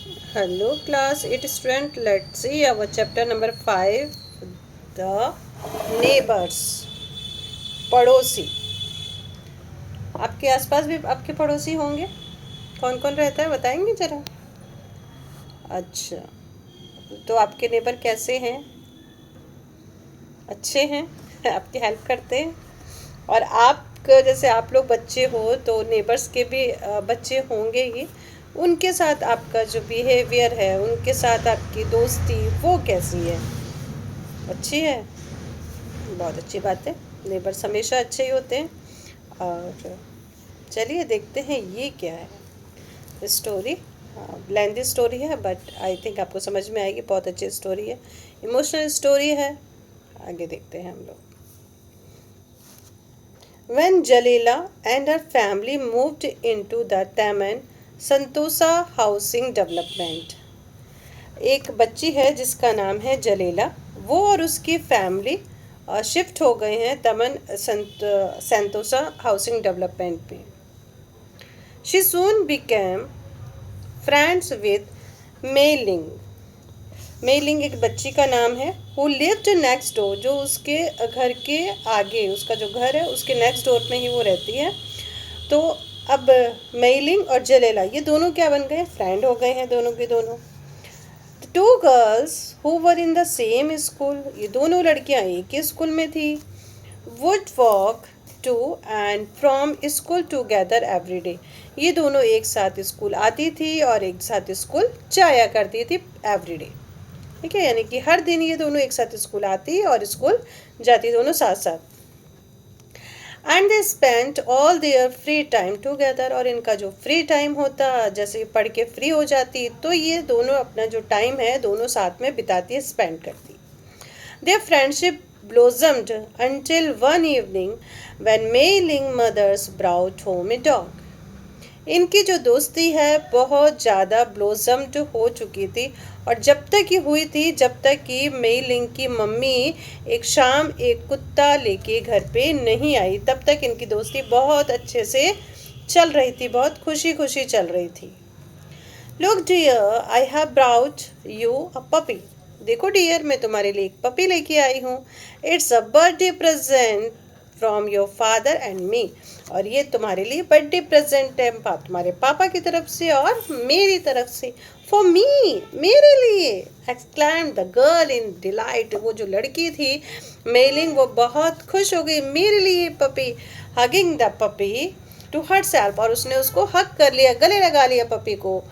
Hello class 8 student, let's see our chapter number 5, the neighbors. पड़ोसी. आपके आसपास भी आपके पड़ोसी होंगे? कौन कौन रहता है बताएंगे जरा? अच्छा, तो आपके नेबर कैसे हैं? अच्छे हैं? आपकी हेल्प करते हैं? और आप जैसे आप लोग बच्चे हो तो नेबर्स के भी बच्चे होंगे ही. उनके साथ आपका जो बिहेवियर है, उनके साथ आपकी दोस्ती वो कैसी है? अच्छी है? बहुत अच्छी बात है. नेबर्स हमेशा अच्छे ही होते हैं. और चलिए देखते हैं ये क्या है स्टोरी. लेंथी स्टोरी है बट आई थिंक आपको समझ में आएगी. बहुत अच्छी स्टोरी है, इमोशनल स्टोरी है. आगे देखते हैं हम लोग. When Jalila and her family moved into the Taman Santosa housing development. एक बच्ची है जिसका नाम है जलीला. वो और उसकी फैमिली शिफ्ट हो गए हैं तमन संतोसा हाउसिंग डेवलपमेंट में. She soon became friends with mailing. Mailing एक बच्ची का नाम है. हु लिव्ड नेक्स्ट डोर, जो उसके घर के आगे, उसका जो घर है उसके नेक्स्ट डोर में ही वो रहती है. तो अब मेलिंग और जलेला ये दोनों क्या बन गए? फ्रेंड हो गए हैं दोनों के दोनों. Two girls who were in the same school, ये दोनों लड़कियां एक ही स्कूल में थी. Would walk to and from school together every day. ये दोनों एक साथ स्कूल आती थी और एक साथ स्कूल जाया करती थी एवरी डे. ठीक है, यानी कि हर दिन ये दोनों एक साथ स्कूल आती और स्कूल जाती, दोनों साथ साथ. And they spend all there free time together. और इनका जो फ्री टाइम होता, जैसे पढ़ के फ्री हो जाती तो ये दोनों अपना जो टाइम है दोनों साथ में बिताती है, स्पेंड करती. Their friendship blossomed until one evening when Mei Ling mothers brought home a dog. इनकी जो दोस्ती है बहुत ज़्यादा ब्लोजम्ड हो चुकी थी. और जब तक ये हुई थी, जब तक कि मेई लिंग की मम्मी एक शाम एक कुत्ता लेके घर पे नहीं आई, तब तक इनकी दोस्ती बहुत अच्छे से चल रही थी, बहुत खुशी खुशी चल रही थी. Look dear, I have brought you a puppy. देखो डियर, मैं तुम्हारे लिए एक पपी लेके आई हूँ. It's a birthday present from your father and me. और ये तुम्हारे लिए बर्थडे प्रेजेंट है तुम्हारे पापा की तरफ से और मेरी तरफ से. फॉर मी, मेरे लिए. एक्सक्लैम द गर्ल इन डिलाइट. वो जो लड़की थी मेलिंग, वो बहुत खुश हो गई. मेरे लिए puppy. Hugging the puppy to herself. और उसने उसको हक कर लिया, गले लगा लिया पपी को.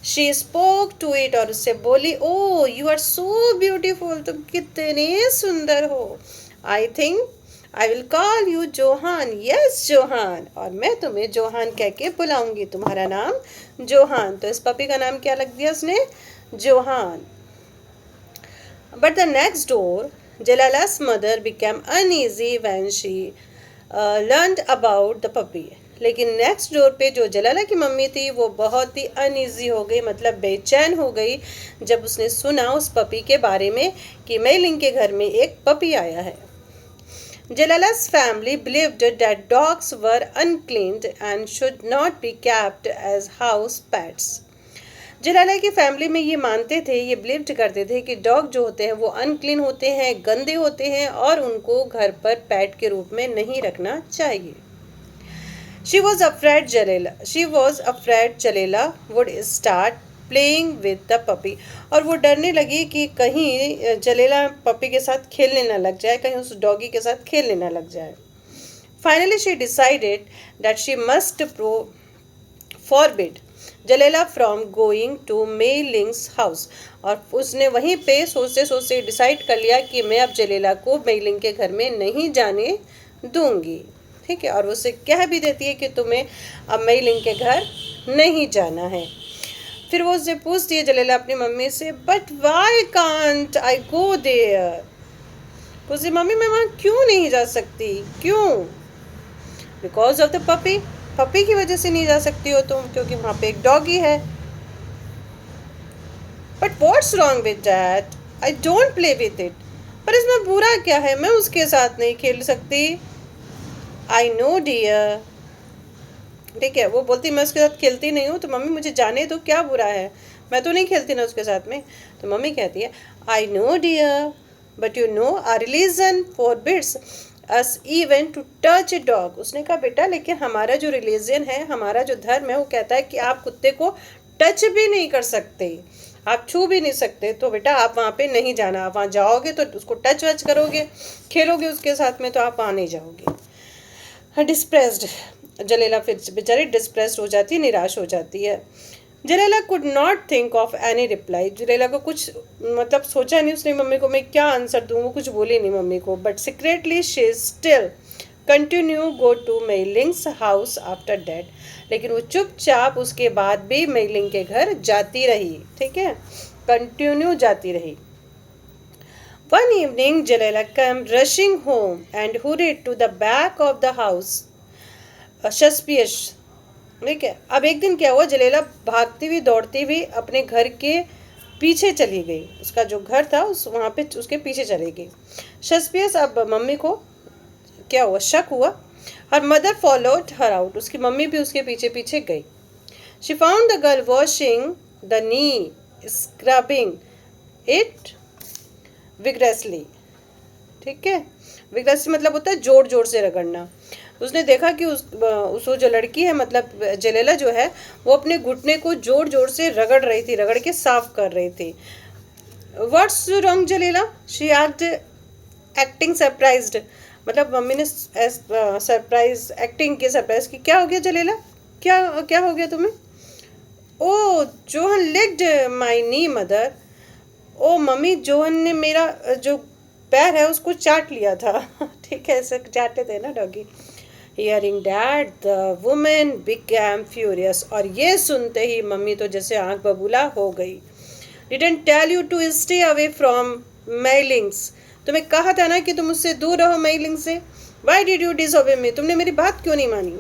She spoke to it. और उससे बोली, oh you are so beautiful, तुम कितने सुंदर हो. I think I will call you Johan. Yes Johan. और मैं तुम्हें जोहान कह के बुलाऊंगी, तुम्हारा नाम जोहान. तो इस पपी का नाम क्या लग दिया उसने? Johan. But the next door Jalala's mother became uneasy when she learned about the puppy. लेकिन नेक्स्ट डोर पे जो जलाला की मम्मी थी वो बहुत ही अनईजी हो गई, मतलब बेचैन हो गई, जब उसने सुना उस पपी के बारे में कि मेलिंग के घर में एक पपी आया है. Jalala's family believed that dogs were unclean and should not be kept as house pets. जलाला की फैमिली में ये मानते थे, ये बिलीव करते थे कि डॉग जो होते हैं वो अनक्लीन होते हैं, गंदे होते हैं और उनको घर पर पेट के रूप में नहीं रखना चाहिए. She was afraid Jalila would start playing with the puppy. और वो डरने लगी कि कहीं जलेला पपी के साथ खेलने ना लग जाए, कहीं उस डॉगी के साथ खेलने ना लग जाए. Finally she decided that she must forbid Jalela from going to Mei Ling's house. और उसने वहीं पे सोचते सोचते डिसाइड कर लिया कि मैं अब जलेला को मेई लिंग के घर में नहीं जाने दूंगी. ठीक है, और उसे कह भी देती है कि तुम्हें अब मेई लिंग के घर नहीं जाना है. फिर वो उससे पूछती है जलेला अपनी मम्मी से, but why can't I go there. पूछती मम्मी मैं वहाँ क्यों नहीं जा सकती, क्यों? Because of the puppy. Puppy की वजह से नहीं जा सकती हो तुम, क्योंकि वहाँ पे एक डॉगी है. But what's wrong with that, I don't play with it. पर इसमें बुरा क्या है, मैं उसके साथ नहीं खेल सकती. I know dear. ठीक है, वो बोलती मैं उसके साथ खेलती नहीं हूँ, तो मम्मी मुझे जाने दो, क्या बुरा है. मैं तो नहीं खेलती ना उसके साथ में। तो मम्मी कहती है, I know dear, but you know our religion forbids us even to touch a dog. उसने कहा बेटा लेकिन हमारा जो रिलीजन है, हमारा जो धर्म है, वो कहता है कि आप कुत्ते को टच भी नहीं कर सकते, आप छू भी नहीं सकते। तो बेटा आप वहाँ पे नहीं जाना, आप वहाँ जाओगे तो उसको टच वच करोगे, खेलोगे उसके साथ में, तो आप वहाँ नहीं जाओगे। डिस्प्रेस्ड, जलेला फिर बेचारी डिस्प्रेस्ड हो जाती है, निराश हो जाती है। Jalela could not think of any reply. Jalela को कुछ मतलब सोचा नहीं उसने मम्मी को मैं क्या आंसर दूँ, वो कुछ बोली नहीं मम्मी को। But secretly she still continue go to Meiling's house after dad. लेकिन वो चुपचाप उसके बाद भी मेलिंग के घर जाती रही, ठीक है, कंटिन्यू जाती रही। One evening, Jalila came rushing home and hurried to the back of the house. Suspicious, ठीक है। अब एक दिन क्या हुआ, जलेला भागती हुई दौड़ती हुई अपने घर के पीछे चली गई। उसका जो घर था उस वहाँ पे उसके पीछे चली गई। शस्पियस, अब मम्मी को क्या हुआ, शक हुआ। Her mother followed her out, उसकी मम्मी भी उसके पीछे पीछे गई। She found the girl washing the knee scrubbing it विग्रेसली, ठीक है। विग्रेसली मतलब होता है जोर जोर से रगड़ना। उसने देखा कि उस जो लड़की है मतलब जलेला जो है, वो अपने घुटने को जोर जोर से रगड़ रही थी, रगड़ के साफ कर रही थी। What's wrong Jalela, she asked acting surprised. मतलब मम्मी ने सरप्राइज एक्टिंग की, सरप्राइज की। क्या हो गया जलेला, क्या क्या हो गया तुम्हें? ओ जोहन लिक्ड माई नी मदर। ओ मम्मी, जोहन ने मेरा जो पैर है उसको चाट लिया था। ठीक है, ऐसे चाटते थे ना doggy. Hearing that the women became furious. और ये सुनते ही मम्मी तो जैसे आंख बबूला हो गई। Didn't tell you to stay away from Meiling's. तुम्हें कहा था ना कि तुम उससे दूर रहो मेलिंग से। वाई डिड यू डिसओबे मी, तुमने मेरी बात क्यों नहीं मानी?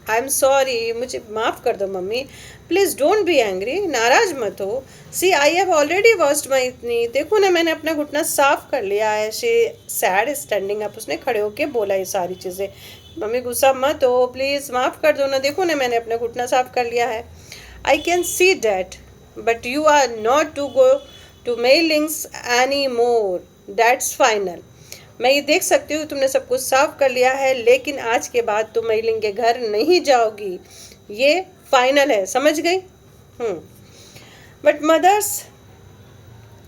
आई एम सॉरी, मुझे माफ़ कर दो mummy. Please don't be angry, नाराज मत हो। सी आई हैव ऑलरेडी वॉश्ड माई नी, देखो ना मैंने अपना घुटना साफ कर लिया है। शी सैड स्टैंडिंग अप, उसने खड़े होके बोला ये सारी चीज़ें। मम्मी गुस्सा मत हो, प्लीज़ माफ़ कर दो ना, देखो ना मैंने अपना घुटना साफ कर लिया है। I can see that, but you are not to go to Meiling's any more, that's final. मैं ये देख सकती हूँ तुमने सब कुछ साफ कर लिया है, लेकिन आज के बाद तुम मेलिंग के घर नहीं जाओगी, ये फाइनल है, समझ गई? But mothers,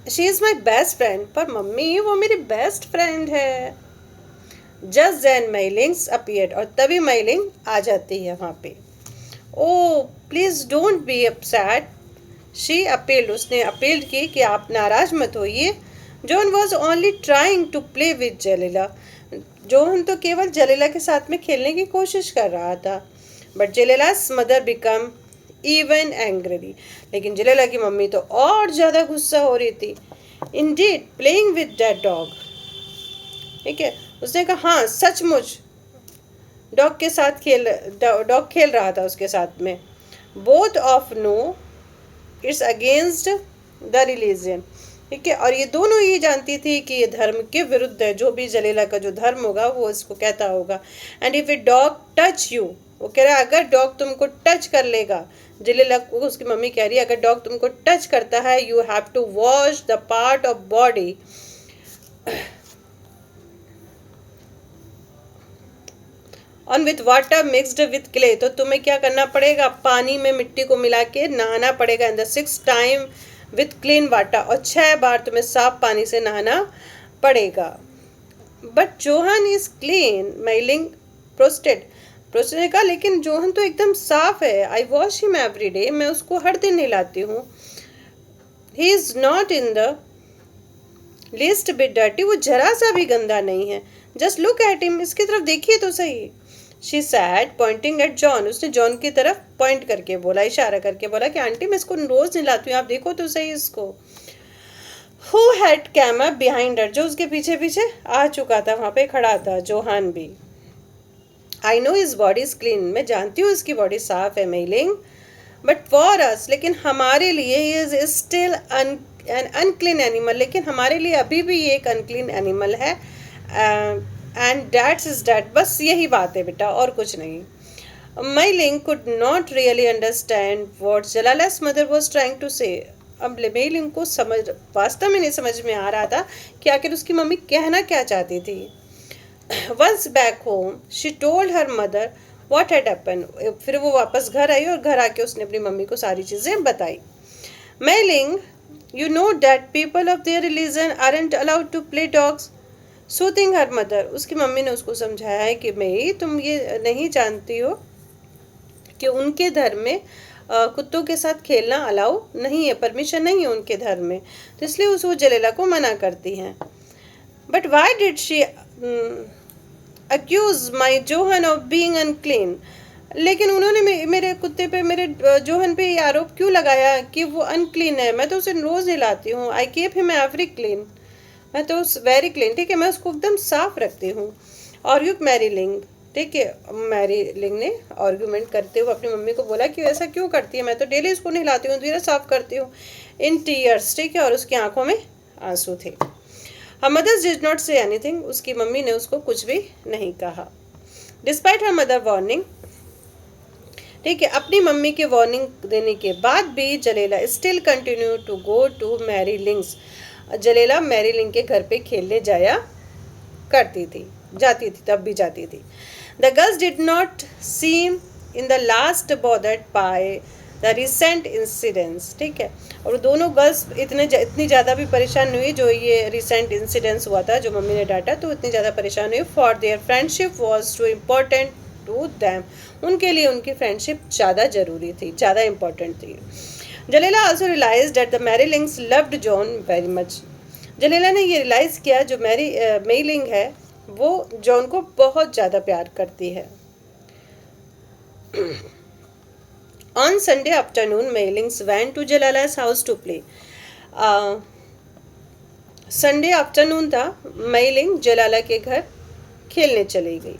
she is my best friend. पर मम्मी वो मेरी बेस्ट फ्रेंड है। जस्ट देन मेलिंग्स अपीयर्ड, और तभी मेलिंग आ जाती है वहाँ पे। Oh please don't be upset, she appealed, उसने अपील की कि आप नाराज मत होइए। John was only trying to play with Jalela. John तो केवल जलेला के साथ में खेलने की कोशिश कर रहा था। But Jalela's mother become even angry, लेकिन जलेला की मम्मी तो और ज़्यादा गुस्सा हो रही थी। Indeed playing with that dog, ठीक है, उसने कहा हाँ सचमुच डॉग के साथ डॉग खेल रहा था उसके साथ में। Both of know it's against the religion, ठीक है, और ये दोनों ही जानती थी कि ये धर्म के विरुद्ध है। जो भी जलेला का जो धर्म होगा वो इसको कहता होगा। And if a dog touch you, वो कह रहा है अगर डॉग तुमको टच कर लेगा, जलेला को उसकी मम्मी कह रही है अगर डॉग तुमको टच करता है, you have to wash the part of body on with water mixed with clay. तो तुम्हें क्या करना पड़ेगा, पानी में मिट्टी को मिला के नहाना पड़ेगा। In the 6th time with clean water, और 6 बार तुम्हें साफ पानी से नहाना पड़ेगा। But Johan is clean, mailing prostrate. Prostrate ने कहा लेकिन जोहन तो एकदम साफ है। आई वॉश हिम एवरी डे, मैं उसको हर दिन नहलाती हूँ। He is not in the least bit dirty, वो जरा सा भी गंदा नहीं है। जस्ट लुक एट हिम, इसकी तरफ देखिए तो सही। She said Poynting eight John, उसने जॉन की तरफ पॉइंट करके बोला, इशारा करके बोला कि आंटी मैं इसको रोज नहलाती हूँ, आप देखो तो सही इसको। Who had cam up behind her, जो उसके पीछे पीछे आ चुका था, वहाँ पे खड़ा था जोहान भी। I know his body is clean, मैं जानती हूँ इसकी बॉडी साफ है मेलिंग। बट फॉर अस, लेकिन हमारे लिए he is still an unclean animal, लेकिन हमारे लिए अभी भी ये एक अनक्लीन एनिमल है। एंड डैट्स इज डैट, बस यही बात है बेटा और कुछ नहीं। Mei Ling could not really understand what Jalala's mother was trying to say. अब मई लिंग को समझ वास्तव में नहीं समझ में आ रहा था कि आखिर उसकी मम्मी कहना क्या चाहती थी. Once back home, she told her mother what had happened. फिर वो वापस घर आई और घर आके उसने अपनी मम्मी को सारी चीज़ें बताई. Mei Ling, you know that people of their religion aren't allowed to play dogs. Soothing her mother. उसकी मम्मी ने उसको समझाया है कि मई तुम ये नहीं जानती हो कि उनके धर्म में कुत्तों के साथ खेलना अलाउ नहीं है, परमिशन नहीं है उनके धर्म में, तो इसलिए उस वो जलेला को मना करती हैं. But why did she accuse my Johan of being unclean. लेकिन उन्होंने मेरे कुत्ते पे, मेरे जोहन पे ये आरोप क्यों लगाया कि वो अनक्लीन है. मैं तो उसे रोज हिलाती हूँ. I keep him every clean. मैं तो वेरी क्लीन, ठीक है, मैं उसको एकदम साफ रखती हूँ. और यू मैरी लिंग, ठीक है, मैरी लिंग ने आर्ग्यूमेंट करते हुए अपनी मम्मी को बोला कि ऐसा क्यों करती है, मैं तो डेली उसको नहलाती हूँ, धीरे साफ करती हूँ. इन टीयर्स, ठीक है, और उसकी आंखों में आंसू थे. Her mother's did not say anything. उसकी मम्मी ने उसको कुछ भी नहीं कहा. डिस्पाइट हर मदर वार्निंग, ठीक है, अपनी मम्मी के वार्निंग देने के बाद भी Jalela still continue to go to Mary Ling's. Jalela Mary Ling के घर पे खेलने जाया करती थी, जाती थी, तब भी जाती थी. The girls did not seem in the last bothered by the recent incidents, ठीक है, और दोनों गर्ल्स इतनी ज़्यादा भी परेशान नहीं हुई जो ये रिसेंट इंसिडेंट्स हुआ था, जो मम्मी ने डांटा, तो इतनी ज़्यादा परेशान हुई. For their friendship was too important to them. उनके लिए उनकी फ्रेंडशिप ज़्यादा ज़रूरी थी, ज़्यादा इम्पोर्टेंट थी. Jalela also realise that the Mary Ling's loved John very much. Jalela ने ये रियलाइज़ किया जो मई लिंग है वो जॉन को बहुत ज़्यादा प्यार करती है. On Sunday afternoon Mei Ling's went to Jalala's house to play. Sunday afternoon था, मई लिंग जलाला के घर खेलने चली गई.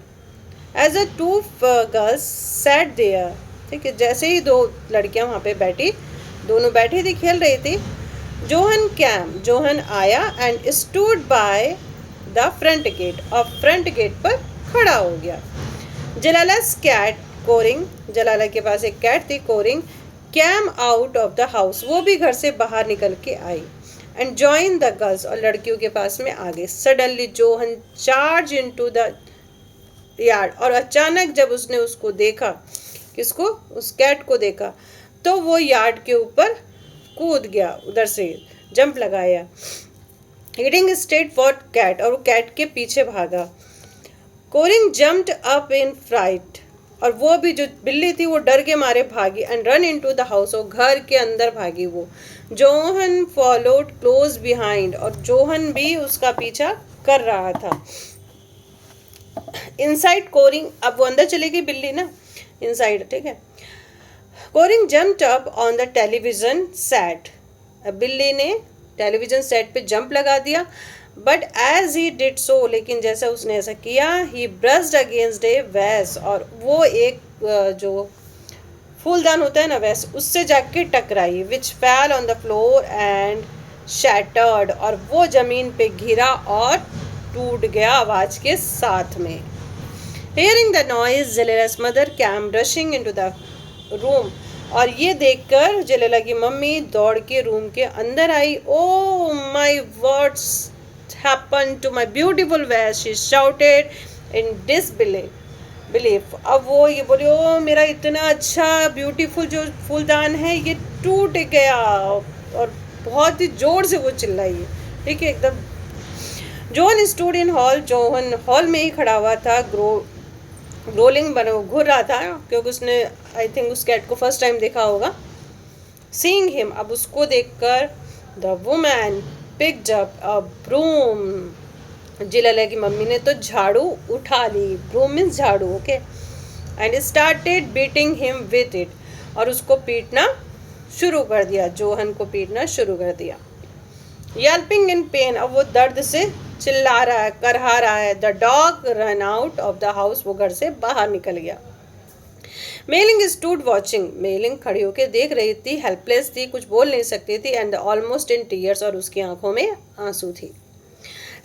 As a two girls sat there, ठीक है, जैसे ही दो लड़कियां वहाँ पे बैठी, दोनों बैठी थी, खेल रही थी. जोहन आया and stood by the front gate, और फ्रंट गेट पर खड़ा हो गया. जलाला's कैट कोरिंग, जलाला के पास एक कैट थी Koring, came out of the house, वो भी घर से बाहर निकल के आई. एंड जॉइन द गर्ल्स, और लड़कियों के पास में आ गई. Suddenly Johan charge into the yard, और अचानक जब उसने उसको देखा, किसको, उस कैट को देखा, तो वो यार्ड के ऊपर कूद गया, उधर से जंप लगाया. हिडिंग स्ट्रेट फॉर कैट, और वो कैट के पीछे भागा. Koring jumped up in fright, और वो भी जो बिल्ली थी वो डर के मारे भागी. And run into the house, और घर के अंदर भागी वो. जोहन फॉलोड क्लोज बिहाइंड, और जोहन भी उसका पीछा कर रहा था. इनसाइड कोरिंग, अब वो अंदर चली गई बिल्ली ना, इनसाइड, ठीक है. Koring jumped up on the television set, बिल्ली ने टेलीविजन सेट पे जंप लगा दिया. But as he did so, लेकिन जैसे उसने ऐसा किया, ही ब्रस्ड अगेंस्ट ए वैस, और वो एक जो फूलदान होता है ना वैस, उससे जाके टकराई. विच फैल on the floor and shattered, और वो जमीन पे गिरा और टूट गया आवाज के साथ में. Hearing the noise Jalela's mother came rushing into the room, और ये देखकर जलेला की मम्मी दौड़ के रूम के अंदर आई. Oh my what's happen to my beautiful vase, she shouted in disbelief. अब वो ये बोली, ओ मेरा इतना अच्छा ब्यूटीफुल जो फूलदान है ये टूट गया, और बहुत ही जोर से वो चिल्लाई है, ठीक है, एकदम. Johan stood in hall, Johan hall में ही खड़ा हुआ था. ग्रोलिंग घूर रहा था, क्योंकि उसने आई थिंक उस कैट को फर्स्ट टाइम देखा होगा. सीइंग हिम, अब उसको देखकर the woman picked up a broom, Jalela की मम्मी ने तो झाड़ू उठा ली. ब्रूम मीन्स झाड़ू, okay. And started beating him with it, और उसको पीटना शुरू कर दिया, जोहन को पीटना शुरू कर दिया. येल्पिंग इन पेन, अब वो दर्द से चिल्ला रहा है, करहा रहा है. The dog run out of the house, वो घर से बाहर निकल गया. मई लिंग स्टूड वॉचिंग, मई लिंग खड़ी होकर देख रही थी, हेल्पलेस थी, कुछ बोल नहीं सकती थी. एंड ऑलमोस्ट इन टीयर्स, और उसकी आंखों में आंसू थी.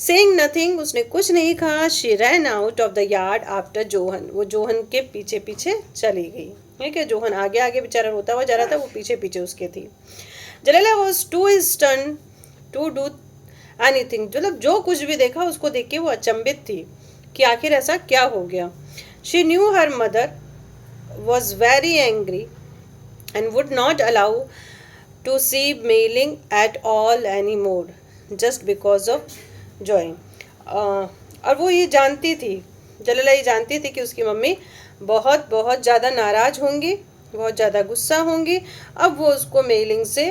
सेइंग नथिंग, उसने कुछ नहीं कहा। She ran out of the yard after Johan, वो जोहन के पीछे पीछे चली गई। ठीक है, जोहन आगे आगे बेचारा रोता हुआ जा रहा था, वो पीछे पीछे उसके थी। Jalela was too stun to do anything, मतलब जो कुछ भी देखा उसको देख के वो अचंभित थी कि आखिर ऐसा क्या हो गया। She knew her mother was very angry and would not allow to see Mei-ling at all anymore just because of joy. और वो ये जानती थी, जलेला ये जानती थी कि उसकी मम्मी बहुत बहुत ज़्यादा नाराज़ होंगी, बहुत ज़्यादा गुस्सा होंगी। अब वो उसको मेलिंग से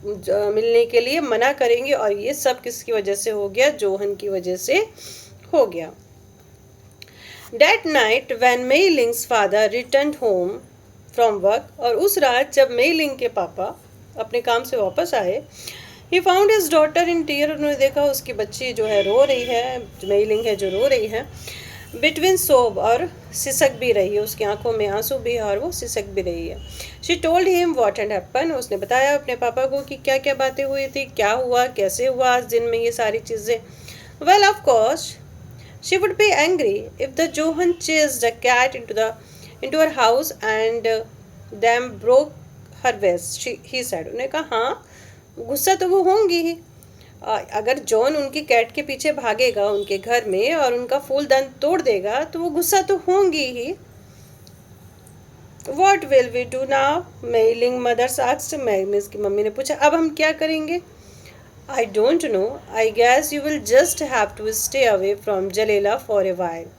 मिलने के लिए मना करेंगे, और ये सब किसकी वजह से हो गया? जोहन की वजह से हो गया। That night when Mei-ling's father returned home from work, और उस रात जब मेलिंग के पापा अपने काम से वापस आए, he found his daughter in tear, उन्होंने देखा उसकी बच्ची जो है रो रही है, मेलिंग है जो रो रही है। बिटवीन सोब, और सिसक भी रही है, उसकी आंखों में आंसू भी है और वो सिसक भी रही है। She told him what had happen, उसने बताया अपने पापा को कि क्या क्या बातें हुई थी, क्या हुआ, कैसे हुआ आज दिन में ये सारी चीज़ें। Well of course she would be angry if the Johan chased the cat into her house and them broke her vest, he said. उन्होंने कहा हाँ, गुस्सा तो वो होंगी ही। अगर जॉन उनकी कैट के पीछे भागेगा उनके घर में और उनका फूलदान तोड़ देगा तो वो गुस्सा तो होंगी ही। What will we do now? Mei-ling mother asked. Miss की मम्मी ने पूछा, अब हम क्या करेंगे? I don't know. I guess you will just have to stay away from Jalila for a while.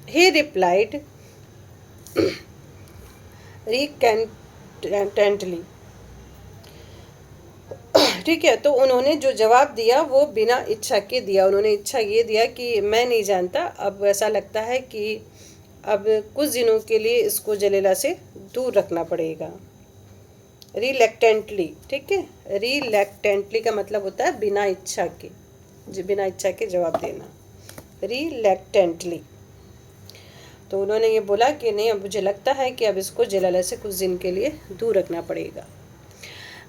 He replied recantantly. ठीक है, तो उन्होंने जो जवाब दिया वो बिना इच्छा के दिया। उन्होंने इच्छा ये दिया कि मैं नहीं जानता, अब ऐसा लगता है कि अब कुछ दिनों के लिए इसको जलेला से दूर रखना पड़ेगा। रिलैक्टेंटली, ठीक है, रिलैक्टेंटली का मतलब होता है बिना इच्छा के, बिना इच्छा के जवाब देना, रिलैक्टेंटली। तो उन्होंने ये बोला कि नहीं, अब मुझे लगता है कि अब इसको जलेला से कुछ दिन के लिए दूर रखना पड़ेगा।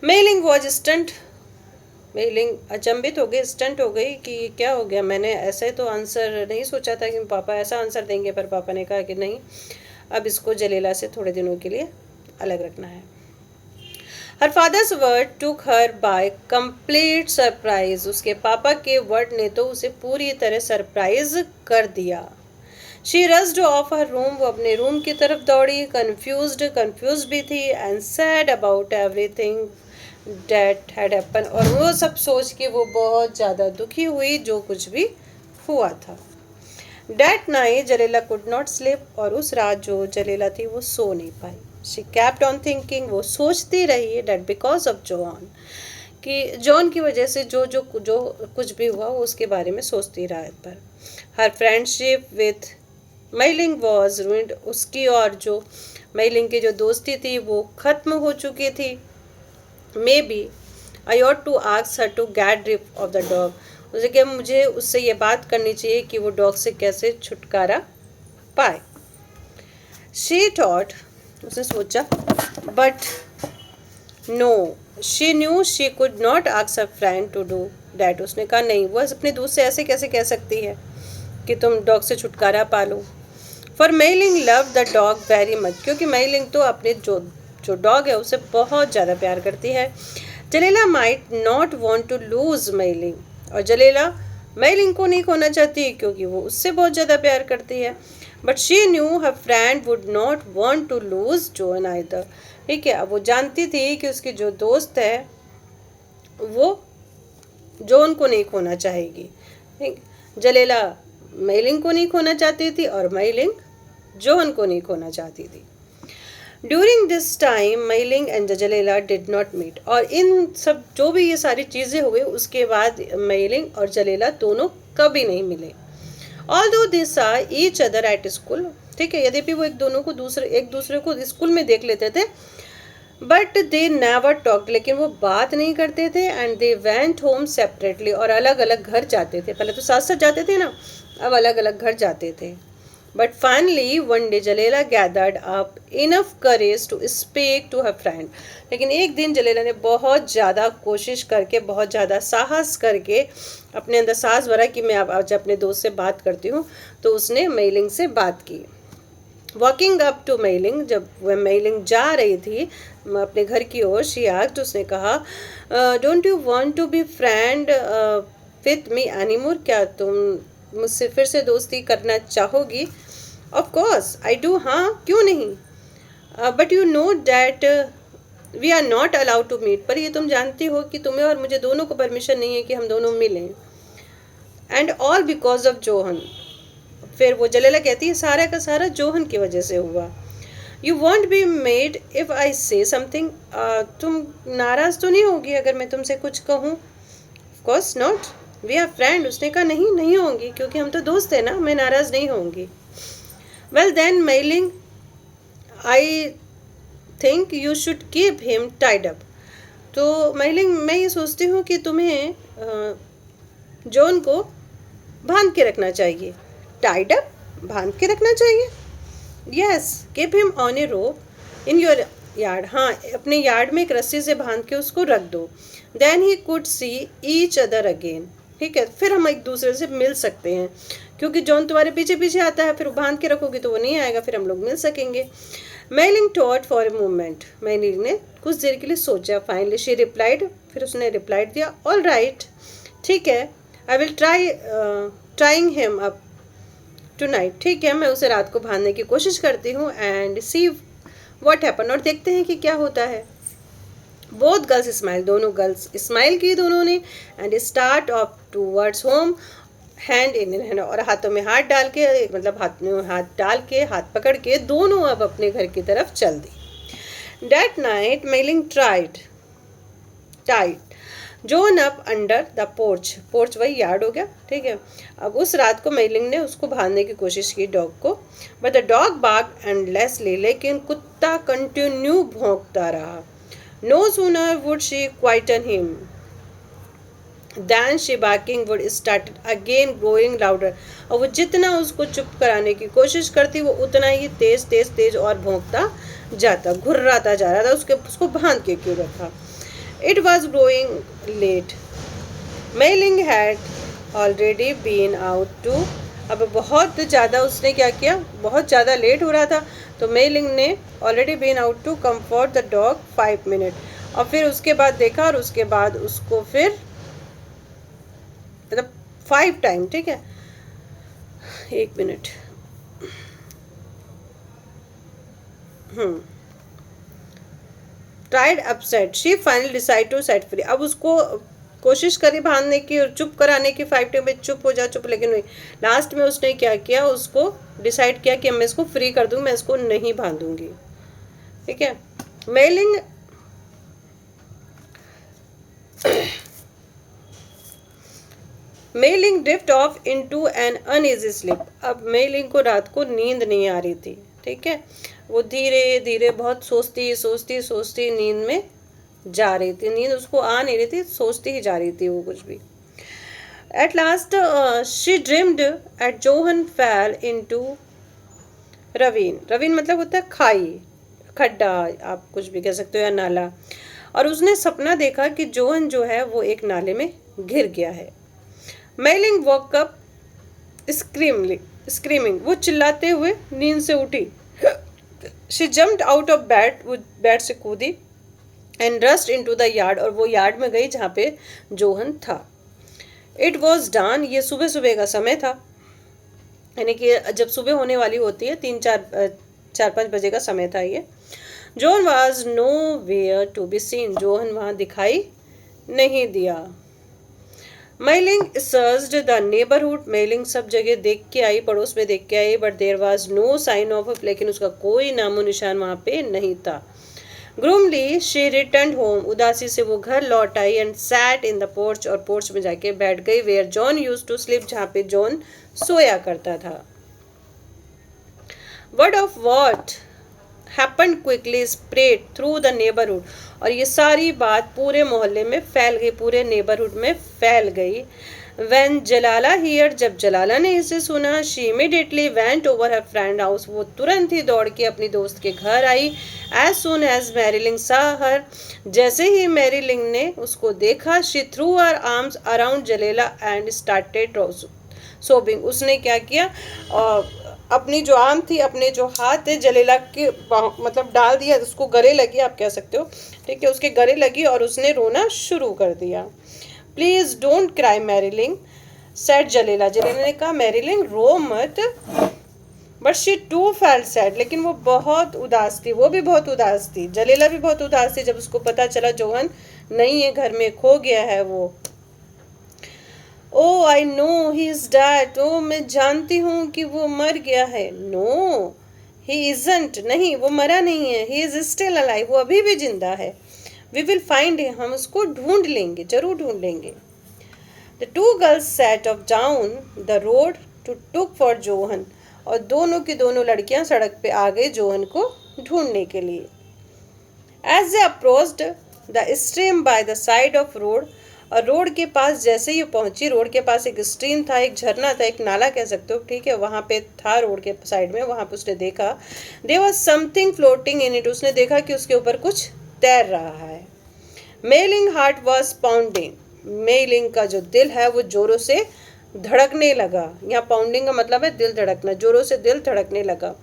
मेलिंग वॉज स्टंट, मेलिंग अचंभित हो गई, स्टंट हो गई कि क्या हो गया, मैंने ऐसे तो आंसर नहीं सोचा था कि पापा ऐसा आंसर देंगे, पर पापा ने कहा कि नहीं, अब इसको जलेला से थोड़े दिनों के लिए अलग रखना है। Her father's word took her by complete surprise, उसके पापा के वर्ड ने तो उसे पूरी तरह सरप्राइज कर दिया। She rushed of her room, वो अपने रूम की तरफ दौड़ी, कंफ्यूज भी थी, and sad about everything that had happen, और वो सब सोच के वो बहुत ज़्यादा दुखी हुई जो कुछ भी हुआ था। That night Jalela could not sleep, और उस रात जो जलेला थी वो सो नहीं पाई। शी kept on thinking, वो सोचती रही, that because of John, कि जॉन की वजह से जो कुछ भी हुआ वो उसके बारे में सोचती रहा। पर हर friendship with Meiling was ruined, उसकी और जो मेलिंग की जो दोस्ती थी वो ख़त्म हो चुकी थी। Maybe I ought to ask her to get rid of the dog, उसे कि मुझे उससे ये बात करनी चाहिए कि वो डॉग से कैसे छुटकारा पाए। शी थॉट, उसने सोचा, but no, she knew she could not ask her friend to do that, उसने कहा नहीं, वो अपने दोस्त से ऐसे कैसे कह सकती है कि तुम डॉग से छुटकारा पा लो। For Meiling love the dog very much, क्योंकि मेलिंग तो अपने जो डॉग है उसे बहुत ज़्यादा प्यार करती है। Jalela might not want to lose Meiling, और जलेला मेलिंग को नहीं खोना चाहती क्योंकि वो उससे बहुत ज़्यादा प्यार करती है। But she knew her friend would not want to lose John either, ठीक है, अब वो जानती थी कि उसकी जो दोस्त है वो जॉन को नहीं खोना चाहेगी। ठीक, जलेला मेलिंग को नहीं खोना चाहती थी और मेलिंग जॉन को नहीं खोना चाहती थी। During this time Meiling and Jalela did not meet, और इन सब जो भी ये सारी चीज़ें हुई उसके बाद मेलिंग और जलेला दोनों कभी नहीं मिले। ऑल्दो दे सा ईच अदर एट स्कूल, ठीक है, यद्यपि वो एक दूसरे को स्कूल में देख लेते थे, बट दे नेवर टॉक्ड, लेकिन वो बात नहीं करते थे। And they went home separately, और अलग अलग घर जाते थे। पहले तो साथ साथ जाते थे ना, अब अलग अलग घर जाते थे। But finally, one day Jalila gathered up enough courage to speak to her friend. लेकिन एक दिन जलेला ने बहुत ज़्यादा कोशिश करके, बहुत ज़्यादा साहस करके अपने अंदर साहस भरा कि मैं अब आज अपने दोस्त से बात करती हूँ. तो उसने मेलिंग से बात की. वॉकिंग अप टू मेलिंग, जब वह मेलिंग जा रही थी अपने घर की ओर, शी आस्क्ड, उसने कहा, don't you want to be friend with me anymore, क्या तुम मुझसे फिर से दोस्ती करना चाहोगी? ऑफ कोर्स आई डू, हाँ क्यों नहीं. But you know that we are not allowed to meet, पर ये तुम जानती हो कि तुम्हें और मुझे दोनों को परमिशन नहीं है कि हम दोनों मिलें. And all because of Johan. फिर वो जलेला कहती है सारा का सारा जोहन की वजह से हुआ. You want be made if I से समथिंग, तुम नाराज़ तो नहीं होगी अगर मैं तुमसे कुछ कहूँ? Of course not, we are friend. उसने कहा नहीं, नहीं होंगी, क्योंकि हम तो दोस्त हैं ना, मैं नाराज़ नहीं होंगी. Well then Mei Ling, I think you should keep him tied up. तो मेलिंग, मैं ये सोचती हूँ कि तुम्हें जॉन को बांध के रखना चाहिए. टाइड अप, बांध के रखना चाहिए. Yes, keep him on A rope in your yard. हाँ, अपने यार्ड में एक रस्सी से बांध के उसको रख दो. Then he could see each other again. ठीक है, फिर हम एक दूसरे से मिल सकते हैं, क्योंकि जॉन तुम्हारे पीछे पीछे आता है, फिर बांध के रखोगी तो वो नहीं आएगा, फिर हम लोग मिल सकेंगे. Mailing thought for a moment. Mailing ने कुछ देर के लिए सोचा. फाइनली शी रिप्लाइड, फिर उसने रिप्लाइड दिया, ऑल राइट, ठीक है, I will trying him up tonight. ठीक है, मैं उसे रात को बांधने की कोशिश करती हूँ. एंड सी व्हाट हैपन, और देखते हैं कि क्या होता है. बोथ गर्ल्स स्माइल, दोनों गर्ल्स स्माइल की दोनों ने. And start of towards home hand in hand, और हाथों में हाथ डाल के, मतलब हाथ में हाथ डाल के, हाथ पकड़ के दोनों अब अपने घर की तरफ चल दी. That night Meiling tied John up under the porch. Porch वही यार्ड हो गया. ठीक है, अब उस रात को मेलिंग ने उसको बांधने की कोशिश की, डॉग को. But the dog barked endlessly, लेकिन कुत्ता कंटिन्यू भौंकता रहा. No sooner would she quieten him then she barking would started again growing louder. और वो जितना उसको चुप कराने की कोशिश करती, वो उतना ही तेज तेज तेज और भौंकता जाता, घुर्राता जा रहा था. उसको बांध के क्यों रखा? It was growing late. Mei-ling had already been out to. अब बहुत ज़्यादा उसने क्या किया, बहुत ज़्यादा लेट हो रहा था, तो मेलिंग ने already been out to comfort the dog 5 minutes. और फिर उसके बाद देखा, और उसके बाद उसको फिर मतलब 5 टाइम. ठीक है, 1 minute. Tried upset, she finally decide to set free. अब उसको कोशिश करी बांधने की और चुप कराने की, 5 टाइम में चुप हो जा चुप, लेकिन नहीं. लास्ट में उसने क्या किया, उसको डिसाइड किया कि मैं इसको फ्री कर दूँ, मैं इसको नहीं बांधूंगी. ठीक है, Mei Ling Mei Ling drift off into an uneasy sleep. अब मेलिंग को रात को नींद नहीं आ रही थी. ठीक है, वो धीरे धीरे बहुत सोचती सोचती सोचती नींद में जा रही थी. नींद उसको आ नहीं रही थी, सोचती ही जा रही थी वो कुछ भी. At last she dreamed at Johan fell into ravine. Ravine मतलब होता है खाई, खड्डा, आप कुछ भी कह सकते हो, या नाला. और उसने सपना देखा कि जोहन जो है वो एक नाले में गिर गया है. मेलिंग वॉक अप स्क्रीमिंग, वो चिल्लाते हुए नींद से उठी. She jumped out of bed, वो बेड से कूदी. And rust into the yard, और वो यार्ड में गई जहाँ पे जोहन था. इट वॉज डन, ये सुबह सुबह का समय था, यानी कि जब सुबह होने वाली होती है, 4-5 बजे का समय था ये. Johan was nowhere to be seen, Johan वहाँ दिखाई नहीं दिया. Meiling searched the neighbourhood, Meiling सब जगह देख के आई, पड़ोस में देख के आई. But there was no sign of, लेकिन उसका कोई नामो निशान वहाँ पे नहीं था. ग्रूमली शी रिटर्न होम, उदासी से वो घर लौट आई. And sat in the porch, और पोर्च में जाके बैठ गई. Where John used to sleep, जहाँ पे जॉन सोया करता था. Word of what happen quickly spread through the neighbourhood, और ये सारी बात पूरे मोहल्ले में फैल गई, पूरे नेबरहुड में फैल गई. When जलाला हियर, जब जलाला ने इसे सुना, she immediately went over her friend house, वो तुरंत ही दौड़ के अपनी दोस्त के घर आई. As soon as Marilyn saw her, जैसे ही मैरीलिंग ने उसको देखा, she threw her arms around जलेला and started sobbing. उसने क्या किया, अपनी जो आर्म थी, अपने जो हाथ थे जलेला के मतलब डाल दिया, उसको गले लगी, आप कह सकते हो, ठीक है, उसके गले लगी और उसने रोना शुरू कर दिया. Please don't cry Mary Ling, said Jalela. Jalela ने कहा मैरीलिंग रो मत. But she too felt sad, लेकिन वो बहुत उदास थी, वो भी बहुत उदास थी, जलेला भी बहुत उदास थी जब उसको पता चला जोहन नहीं है घर में, खो गया है वो. Oh I know he is dead, oh मैं जानती हूँ कि वो मर गया है. नो ही इजंट, नहीं वो मरा नहीं है. ही इज स्टिल अलाइव, वो अभी भी जिंदा है. वी विल फाइंड हिम, हम उसको ढूंढ लेंगे, जरूर ढूंढ लेंगे. The two girls set off down the road to took for Johan, और दोनों की दोनों लड़कियां सड़क पे आ गई जोहन को ढूंढने के लिए. As they approached the stream by the side of road, और रोड के पास जैसे ही पहुंची, रोड के पास एक स्ट्रीम था, एक झरना था, एक नाला कह सकते हो, ठीक है, वहां पे था रोड के साइड में. वहां पे उसने देखा there was something floating in it, उसने देखा कि उसके ऊपर कुछ तैर रहा है. Mei Ling heart was pounding, Mei Ling का जो दिल है वो जोरों से धड़कने लगा. यहाँ पाउंडिंग का मतलब है दिल धड़कना, जोरों से दिल धड़कने लगा.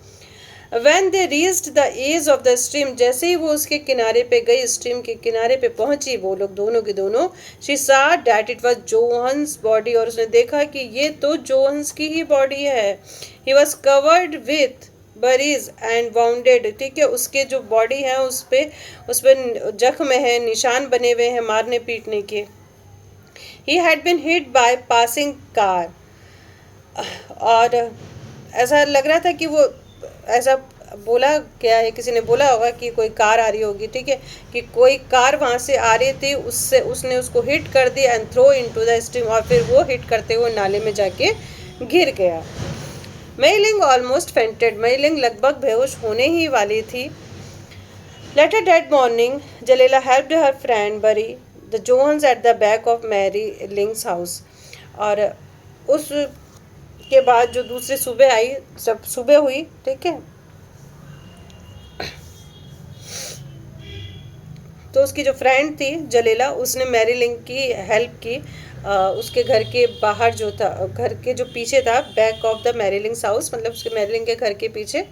When they reached the edge of the stream, जैसे ही वो उसके किनारे पे गई, स्ट्रीम के किनारे पे पहुंची वो लोग दोनों के दोनों, she saw that it was Johan's body, और उसने देखा कि ये तो जोहन्स की ही बॉडी है. He was covered with bruises and wounded, ठीक है, उसके जो बॉडी है उस पे जख्म है, निशान बने हुए हैं मारने पीटने के. He had been hit by passing car, और ऐसा लग रहा था कि वो ऐसा बोला क्या है, किसी ने बोला होगा कि कोई कार आ रही होगी, ठीक है, कि कोई कार वहाँ से आ रही थी, उससे उसने उसको हिट कर दिया and throw into the stream, और फिर वो हिट करते हुए नाले में जाके गिर गया. मेलिंग ऑलमोस्ट फेंटेड, मेलिंग लगभग बेहोश होने ही वाली थी. Later that morning Jalela helped her friend bury the Johan's at the back of Mary Ling's house, और उस के बाद जो दूसरी सुबह आई, जब सुबह हुई, ठीक है, तो उसकी जो फ्रेंड थी जलेला, उसने मैरी लिंग की हेल्प की. उसके घर के बाहर जो था, घर के जो पीछे था, बैक ऑफ द मैरीलिंग्स हाउस, मतलब उसके मैरीलिंग के घर के पीछे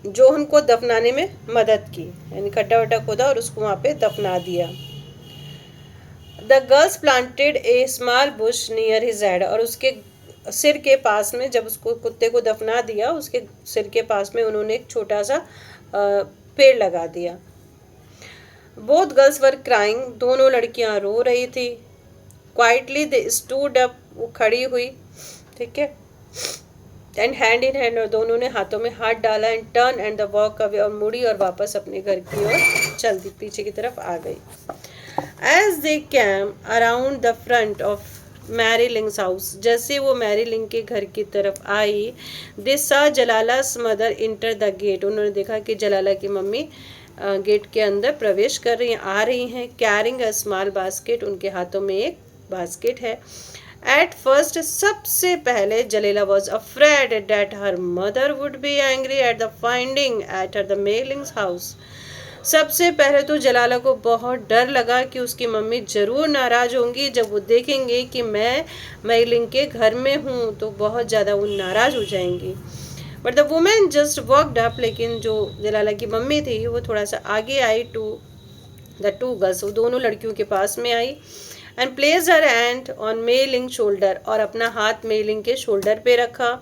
जोहन को दफनाने में मदद की, यानी खड्डा वड्डा खोदा और उसको वहाँ पे दफना दिया. The girls planted A small Bush near his head, और उसके सिर के पास में, जब उसको कुत्ते को दफना दिया, उसके सिर के पास में उन्होंने एक छोटा सा पेड़ लगा दिया. बोथ गर्ल्स वर क्राइंग, दोनों लड़कियां रो रही थी. क्वाइटली दे स्टूड अप, वो खड़ी हुई, ठीक है, एंड हैंड इन हैंड, और दोनों ने हाथों में हाथ डाला. And turn and the walk away, और मुड़ी और वापस अपने घर की ओर चल दी, पीछे की तरफ आ गई. As they came around the front of Mary Ling's house, जैसे वो मैरी लिंग के घर की तरफ आई, दे सा जलालास मदर इंटर द गेट, उन्होंने देखा कि जलाला की मम्मी गेट के अंदर प्रवेश कर रही हैं, आ रही हैं. कैरिंग अ स्मॉल बास्केट, उनके हाथों में एक बास्केट है. एट फर्स्ट, सबसे पहले Jalela was afraid that her mother would be angry at the finding at her the Meiling's house. सबसे पहले तो जलाला को बहुत डर लगा कि उसकी मम्मी ज़रूर नाराज़ होंगी जब वो देखेंगे कि मैं मेलिंग के घर में हूँ, तो बहुत ज़्यादा वो नाराज़ हो जाएंगी. But the women just walked up, लेकिन जो जलाला की मम्मी थी वो थोड़ा सा आगे आई टू द टू गर्ल्स, वो दोनों लड़कियों के पास में आई. And place her hand on Meiling shoulder, और अपना हाथ मेलिंग के शोल्डर पे रखा.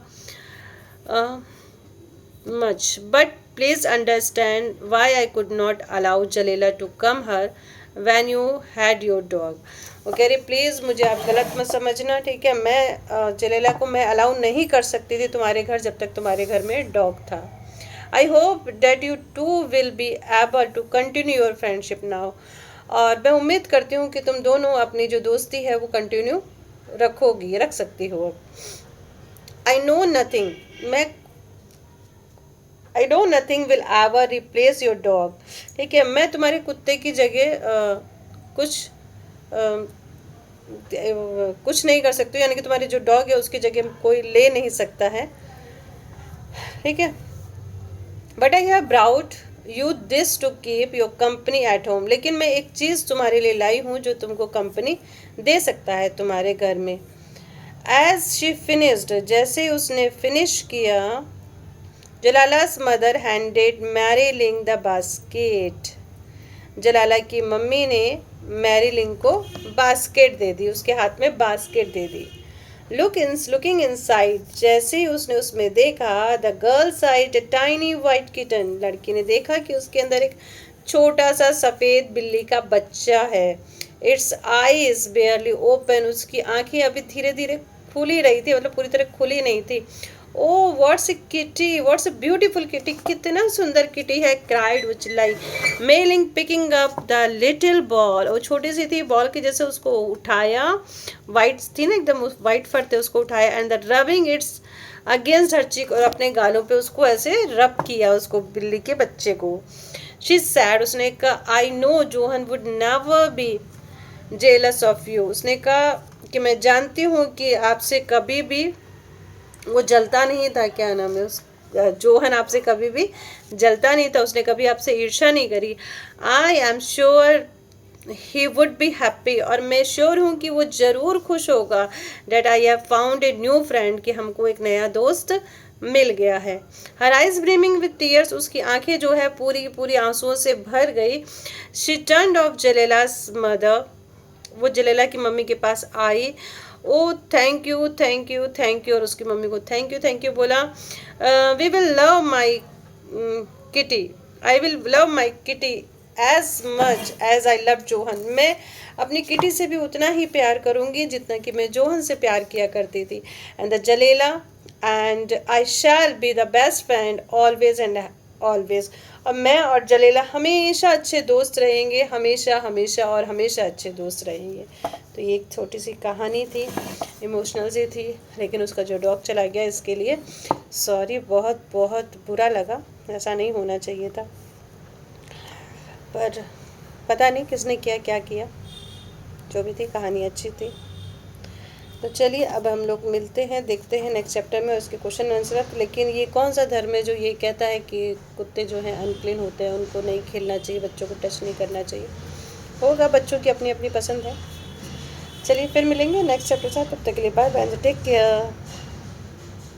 Much but please understand why I could not allow Jalela to come her when you had your dog. वो कह रही प्लीज़ मुझे आप गलत मत समझना, ठीक है, मैं जलेला को मैं अलाउ नहीं कर सकती थी तुम्हारे घर जब तक तुम्हारे घर में डॉग था. I hope that you two will be able to continue your friendship now, और मैं उम्मीद करती हूँ कि तुम दोनों अपनी जो दोस्ती है वो कंटिन्यू रख सकती हो. I know nothing will ever replace your dog, ठीक है, मैं तुम्हारे कुत्ते की जगह कुछ कुछ नहीं कर सकते हो, यानी कि तुम्हारी जो डॉग है उसकी जगह कोई ले नहीं सकता है, ठीक है। But I have brought you this to keep your company at home, लेकिन मैं एक चीज़ तुम्हारे लिए लाई हूँ जो तुमको कंपनी दे सकता है तुम्हारे घर में। एज शी फिनिश्ड, जैसे ही उसने फिनिश किया, जलाला's मदर हैंडेड मैरीलिंग द बास्केट, जलाला की मम्मी ने मैरीलिंग को बास्केट दे दी, उसके हाथ में बास्केट दे दी। लुकिंग इनसाइड, जैसे ही उसने उसमें देखा, the girl side a tiny white kitten, लड़की ने देखा कि उसके अंदर एक छोटा सा सफ़ेद बिल्ली का बच्चा है। इट्स आईज बेयरली ओपन, उसकी आंखें अभी धीरे धीरे खुली रही थी, मतलब पूरी तरह खुली नहीं थी। Oh what's a kitty, what's a beautiful kitty, कितना सुंदर किटी है, क्राइड, वो चिल्लाई। Meiling picking up the little ball, वो छोटी सी थी बॉल की जैसे, उसको उठाया, वाइट थी ना एकदम, वाइट फर थे, उसको उठाया, and the rubbing its against her cheek, और अपने गालों पे उसको ऐसे रब किया, उसको बिल्ली के बच्चे को। शी सैड, उसने कहा I know Johan would never be jealous of you, उसने कहा कि मैं जानती हूँ कि आपसे कभी भी वो जलता नहीं था, क्या नाम है उस, जोहन आपसे कभी भी जलता नहीं था, उसने कभी आपसे ईर्ष्या नहीं करी। I am sure he would be happy, और मैं श्योर हूँ कि वो ज़रूर खुश होगा। Date I have found a new friend, कि हमको एक नया दोस्त मिल गया है। Her eyes brimming with tears, उसकी आंखें जो है पूरी की पूरी आंसुओं से भर गई। She turned off Jalela's mother, वो जलेला की मम्मी के पास आई। Oh thank you thank you thank you, और उसकी मम्मी को थैंक यू बोला। We will love my kitty, I will love my kitty as much as I love Johan, मैं अपनी किटी से भी उतना ही प्यार करूँगी जितना कि मैं जोहन से प्यार किया करती थी। And the Jalela and I shall be the best friend always and always, और मैं और जलेला हमेशा अच्छे दोस्त रहेंगे, हमेशा हमेशा और हमेशा अच्छे दोस्त रहेंगे। तो ये एक छोटी सी कहानी थी, इमोशनल सी थी, लेकिन उसका जो डॉग चला गया इसके लिए सॉरी, बहुत बहुत बुरा लगा, ऐसा नहीं होना चाहिए था, पर पता नहीं किसने किया, क्या किया, जो भी थी कहानी अच्छी थी। तो चलिए अब हम लोग मिलते हैं, देखते हैं नेक्स्ट चैप्टर में उसके क्वेश्चन आंसर। लेकिन ये कौन सा धर्म है जो ये कहता है कि कुत्ते जो हैं अनक्लीन होते हैं, उनको नहीं खेलना चाहिए, बच्चों को टच नहीं करना चाहिए? होगा, बच्चों की अपनी अपनी पसंद है। चलिए फिर मिलेंगे नेक्स्ट चैप्टर से, तब तक के लिए बाय बाय, टेक केयर।